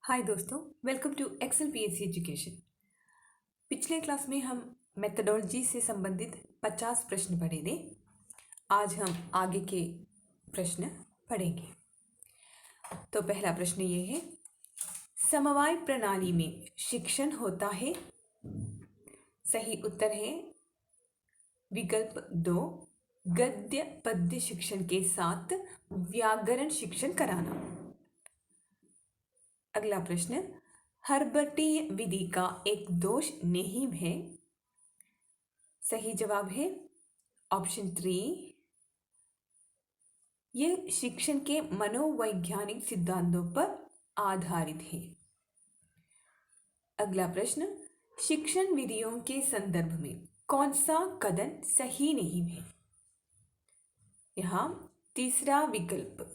हाय दोस्तों, welcome to Excel PSC education. पिछले class में हम मेथडोलॉजी से संबंधित 50 प्रश्न पढ़े थे। आज हम आगे के प्रश्न पढ़ेंगे। तो पहला प्रश्न ये है, समवाय प्रणाली में शिक्षण होता है? सही उत्तर है विकल्प 2, गद्य पद्य शिक्षण के साथ व्याकरण शिक्षण कराना। अगला प्रश्न, हर्बटीय विधि का एक दोष नहीं है। सही जवाब है ऑप्शन 3, यह शिक्षण के मनोवैज्ञानिक सिद्धांतों पर आधारित है। अगला प्रश्न, शिक्षण विधियों के संदर्भ में कौन सा कथन सही नहीं है? यहाँ तीसरा विकल्प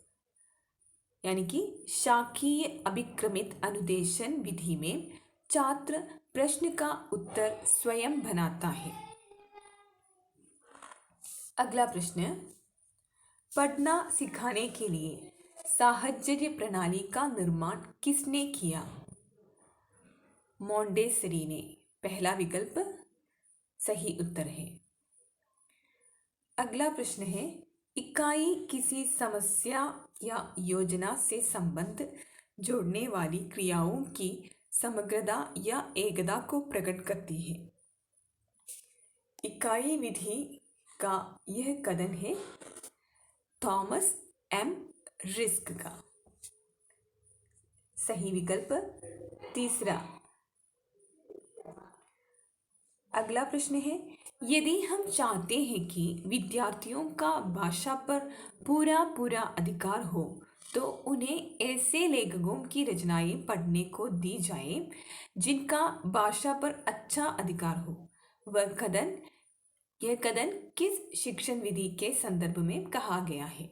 यानी कि शाखीय अभिक्रमित अनुदेशन विधि में छात्र प्रश्न का उत्तर स्वयं बनाता है। अगला प्रश्न, पढ़ना सिखाने के लिए साहचर्य प्रणाली का निर्माण किसने किया? मोंटेसरी ने। पहला विकल्प सही उत्तर है। अगला प्रश्न है, इकाई किसी समस्या या योजना से संबंध जोड़ने वाली क्रियाओं की समग्रता या एकता को प्रकट करती है। इकाई विधि का यह कथन है थॉमस एम रिस्क का। सही विकल्प तीसरा। अगला प्रश्न है, यदि हम चाहते हैं कि विद्यार्थियों का भाषा पर पूरा अधिकार हो तो उन्हें ऐसे लेखकों की रचनाएं पढ़ने को दी जाए जिनका भाषा पर अच्छा अधिकार हो। यह कथन किस शिक्षण विधि के संदर्भ में कहा गया है?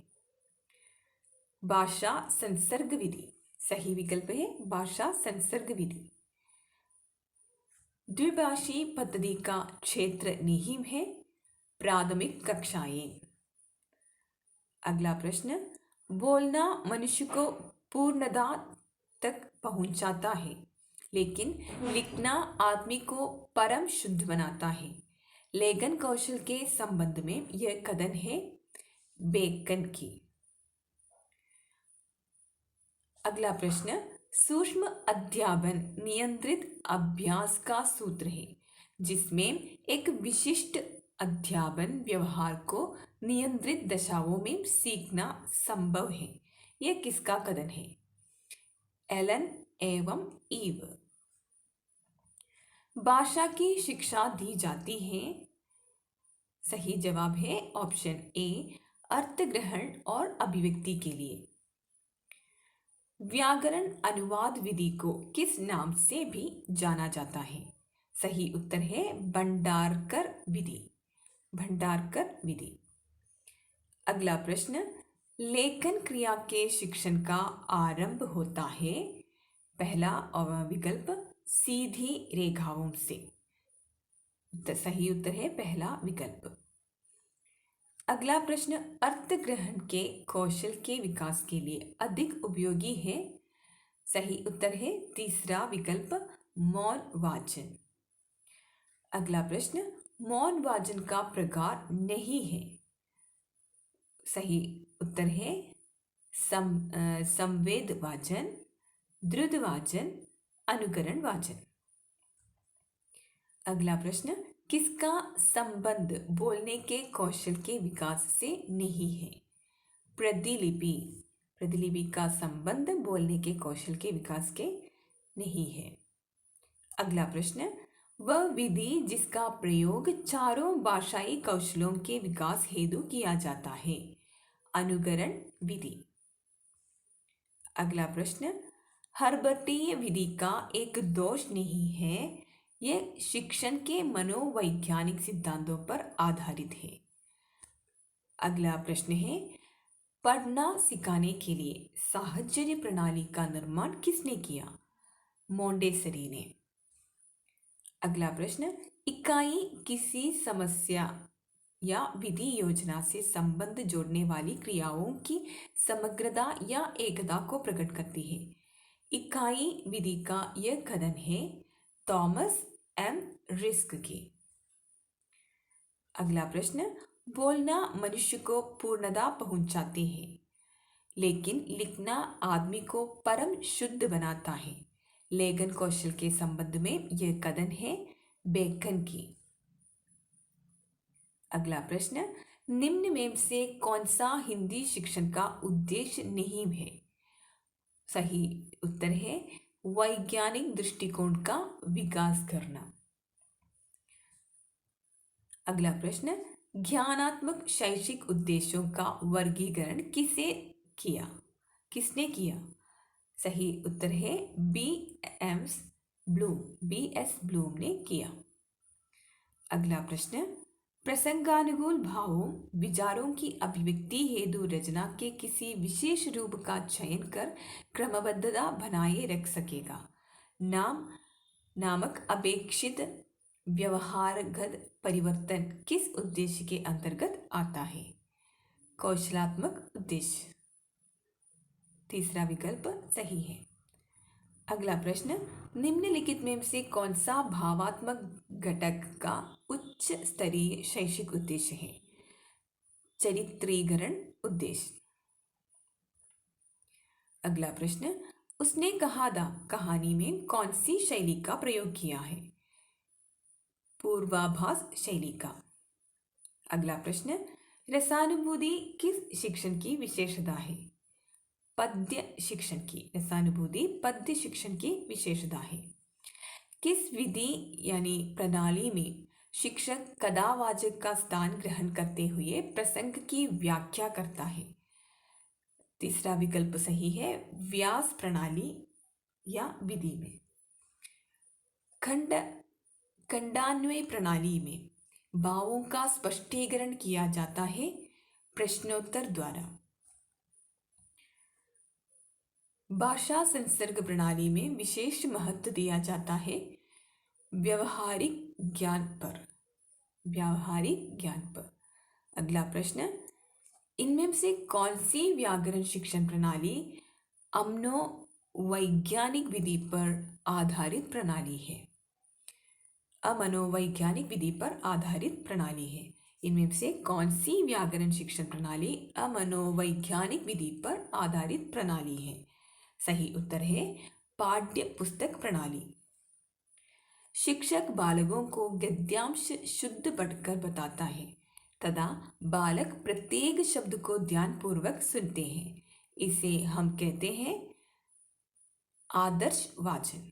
भाषा संसर्ग विधि। सही विकल्प है भाषा संसर्ग विधि। द्विभाषी पद्धति का क्षेत्र नहीं है प्राथमिक कक्षाएं। अगला प्रश्न, बोलना मनुष्य को पूर्णता तक पहुंचाता है लेकिन लिखना आदमी को परम शुद्ध बनाता है। लेखन कौशल के संबंध में यह कथन है बेकन की। अगला प्रश्न, सूक्ष्म अध्यापन नियंत्रित अभ्यास का सूत्र है जिसमें एक विशिष्ट अध्यापन व्यवहार को नियंत्रित दशाओं में सीखना संभव है। यह किसका कथन है? एलन एवं ईव। भाषा की शिक्षा दी जाती है। सही जवाब है ऑप्शन ए, अर्थ ग्रहण और अभिव्यक्ति के लिए। व्याकरण अनुवाद विधि को किस नाम से भी जाना जाता है? सही उत्तर है भंडारकर विधि। भंडारकर विधि। अगला प्रश्न, लेखन क्रिया के शिक्षण का आरंभ होता है। पहला विकल्प सीधी रेखाओं से। सही उत्तर है पहला विकल्प। अगला प्रश्न, अर्थ ग्रहण के कौशल के विकास के लिए अधिक उपयोगी है। सही उत्तर है तीसरा विकल्प मौन वाचन। अगला प्रश्न, मौन वाचन का प्रकार नहीं है। सही उत्तर है संवेद वाचन, द्रुत वाचन, अनुकरण वाचन। अगला प्रश्न, किसका संबंध बोलने के कौशल के विकास से नहीं है? प्रतिलिपि। प्रतिलिपि का संबंध बोलने के कौशल के विकास के नहीं है। अगला प्रश्न, वह विधि जिसका प्रयोग चारों भाषाई कौशलों के विकास हेतु किया जाता है। अनुकरण विधि। अगला प्रश्न, हर्बटीय विधि का एक दोष नहीं है। यह शिक्षण के मनोवैज्ञानिक सिद्धांतों पर आधारित है। अगला प्रश्न है, पढ़ना सिखाने के लिए साहचर्य प्रणाली का निर्माण किसने किया? मोंटेसरी ने। अगला प्रश्न, इकाई किसी समस्या या विधि योजना से संबंध जोड़ने वाली क्रियाओं की समग्रता या एकता को प्रकट करती है। इकाई विधि का यह कथन है थॉमस एम रिस्क की। अगला प्रश्न, बोलना मनुष्य को पूर्णता पहुंचाते हैं, लेकिन लिखना आदमी को परम शुद्ध बनाता है। लेखन कौशल के संबंध में यह कथन है बेकन की। अगला प्रश्न, निम्न में से कौन सा हिंदी शिक्षण का उद्देश्य नहीं है? सही उत्तर है वैज्ञानिक दृष्टिकोण का विकास करना। अगला प्रश्न, ज्ञानात्मक शैक्षिक उद्देश्यों का वर्गीकरण किसने किया? सही उत्तर है बी एस ब्लूम ने किया। अगला प्रश्न, प्रसंगानुकूल भावों विचारों की अभिव्यक्ति हेतु रचना के किसी विशेष रूप का चयन कर क्रमबद्धता बनाए रख सकेगा। नामक अपेक्षित व्यवहारगत परिवर्तन किस उद्देश्य के अंतर्गत आता है? कौशलात्मक उद्देश्य। तीसरा विकल्प सही है। अगला प्रश्न, निम्नलिखित में से कौन सा भावात्मक घटक का उच्च स्तरीय शैक्षिक उद्देश्य है? चरित्रीकरण उद्देश्य। अगला प्रश्न, उसने कहा था कहानी में कौन सी शैली का प्रयोग किया है? पूर्वाभास शैली का। अगला प्रश्न, रसानुभूति किस शिक्षण की विशेषता है? पद्य शिक्षण की। रसानुभूति पद्य शिक्षण की विशेषता है। किस विधि यानी प्रणाली में शिक्षक कथावाचक का स्थान ग्रहण करते हुए प्रसंग की व्याख्या करता है? तीसरा विकल्प सही है व्यास प्रणाली या विधि में। खंडान्वय प्रणाली में भावों का स्पष्टीकरण किया जाता है प्रश्नोत्तर द्वारा। भाषा संसर्ग प्रणाली में विशेष महत्व दिया जाता है व्यावहारिक ज्ञान पर। अगला प्रश्न, इनमें से कौन सी व्याकरण शिक्षण प्रणाली अमनोवैज्ञानिक विधि पर आधारित प्रणाली है? अमनोवैज्ञानिक विधि पर आधारित प्रणाली है। इनमें से कौन सी व्याकरण शिक्षण प्रणाली अमनोवैज्ञानिक विधि पर आधारित प्रणाली है? सही उत्तर है पाठ्य पुस्तक प्रणाली। शिक्षक बालकों को गद्यांश शुद्ध पढ़कर बताता है तथा बालक प्रत्येक शब्द को ध्यानपूर्वक सुनते हैं। इसे हम कहते हैं आदर्श वाचन।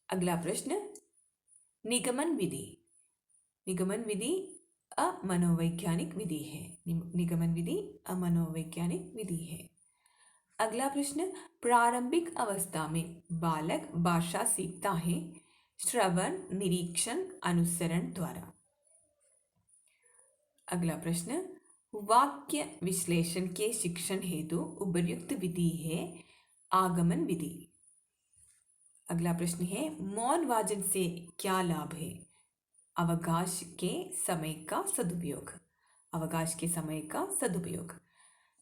अगला प्रश्न, निगमन विधि। निगमन विधि अमनोवैज्ञानिक विधि है। निगमन विधि अमनोवैज्ञानिक विधि है। अगला प्रश्न, प्रारंभिक अवस्था में बालक भाषा सीखता है श्रवण, निरीक्षण, अनुसरण द्वारा। अगला प्रश्न, वाक्य विश्लेषण के शिक्षण हेतु उपयुक्त विधि है आगमन विधि। अगला प्रश्न है मौन वाचन से क्या लाभ है? अवकाश के समय का सदुपयोग। अवकाश के समय का सदुपयोग।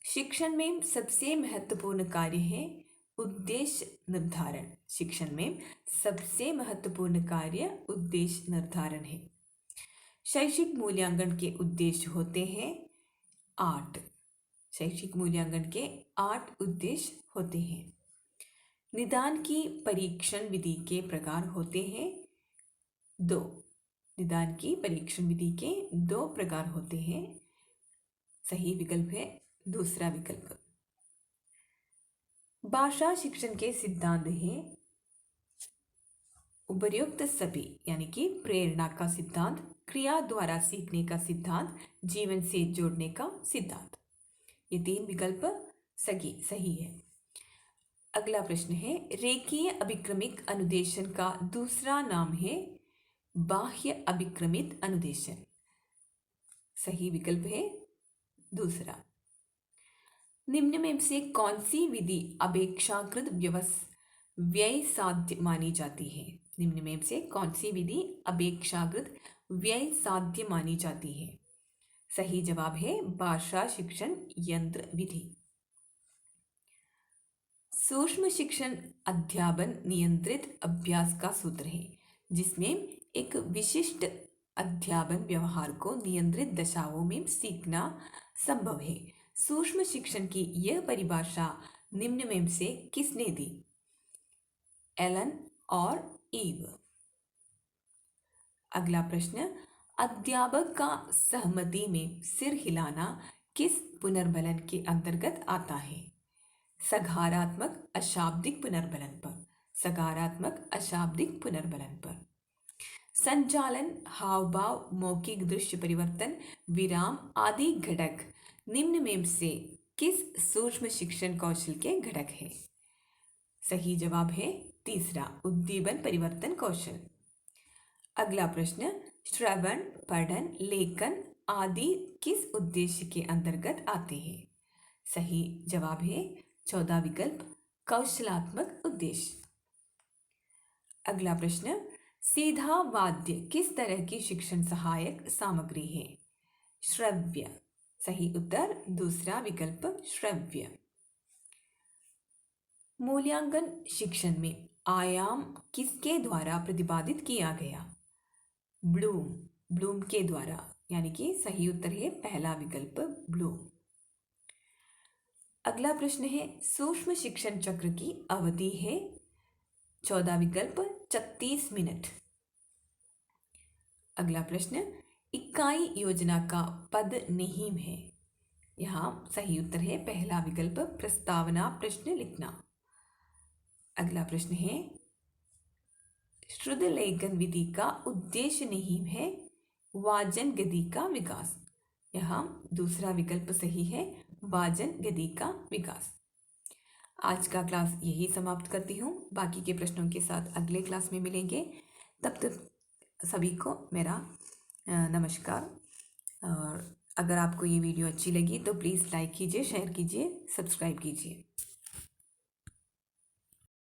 शिक्षण में सबसे महत्वपूर्ण कार्य है उद्देश्य निर्धारण। शिक्षण में सबसे महत्वपूर्ण कार्य उद्देश्य निर्धारण है। शैक्षिक मूल्यांकन के उद्देश्य होते हैं 8। शैक्षिक मूल्यांकन के 8 उद्देश्य होते हैं। निदान की परीक्षण विधि के प्रकार होते हैं 2। निदान की परीक्षण विधि के 2 प्रकार होते हैं। सही विकल्प है दूसरा विकल्प। भाषा शिक्षण के सिद्धांत हैं उपर्युक्त सभी, यानी कि प्रेरणा का सिद्धांत, क्रिया द्वारा सीखने का सिद्धांत, जीवन से जोड़ने का सिद्धांत। ये 3 विकल्प सही है। अगला प्रश्न है रेखीय अभिक्रमिक अनुदेशन का दूसरा नाम है बाह्य अभिक्रमित अनुदेशन। सही विकल्प है दूसरा। निम्न में से कौन सी विधि अपेक्षाकृत व्यय साध्य मानी जाती है? निम्न में से कौन सी विधि अपेक्षाकृत व्यय साध्य मानी जाती है? सही जवाब है भाषा शिक्षण यंत्र विधि। सूक्ष्म शिक्षण अध्यापन नियंत्रित अभ्यास का सूत्र है जिसमें एक विशिष्ट अध्यापन व्यवहार को नियंत्रित दशाओं में सीखना संभव है। सूक्ष्म शिक्षण की यह परिभाषा निम्न में से किसने दी? एलन और ईव। अगला प्रश्न, अध्यापक का सहमति में सिर हिलाना किस पुनर्बलन के अंतर्गत आता है? सकारात्मक अशाब्दिक पुनर्बलन पर। सकारात्मक अशाब्दिक पुनर्बलन पर। संचालन, हाव भाव, मौखिक दृश्य परिवर्तन, विराम आदि घटक निम्न में से किस सूक्ष्म शिक्षण कौशल के घटक है? सही जवाब है तीसरा, उद्दीपन परिवर्तन कौशल। अगला प्रश्न, श्रवण, पठन, लेखन आदि किस उद्देश्य के अंतर्गत आते हैं? सही जवाब है चौथा विकल्प, कौशलात्मक उद्देश्य। अगला प्रश्न, सीधा वाद्य किस तरह की शिक्षण सहायक सामग्री है? श्रव्य। सही उत्तर दूसरा विकल्प, श्रव्य। मूल्यांकन शिक्षण में आयाम किसके द्वारा प्रतिपादित किया गया? ब्लूम के द्वारा, यानी कि सही उत्तर है पहला विकल्प, ब्लूम। अगला प्रश्न है, सूक्ष्म शिक्षण चक्र की अवधि है? चौथा विकल्प, 36 मिनट। अगला प्रश्न, इकाई योजना का पद नेम है? यहाँ सही उत्तर है पहला विकल्प, प्रस्तावना प्रश्न लिखना। अगला प्रश्न है, शुद्ध लेखन विधि का उद्देश्य नेम है? वाचन गति का विकास। यहाँ दूसरा विकल्प सही है, वाचन गति का विकास। आज का क्लास यही समाप्त करती हूँ। बाकी के प्रश्नों के साथ अगले क्लास में मिलेंगे। तब तक सभी को मेरा नमस्कार। और अगर आपको ये वीडियो अच्छी लगी तो प्लीज़ लाइक कीजिए, शेयर कीजिए, सब्सक्राइब कीजिए।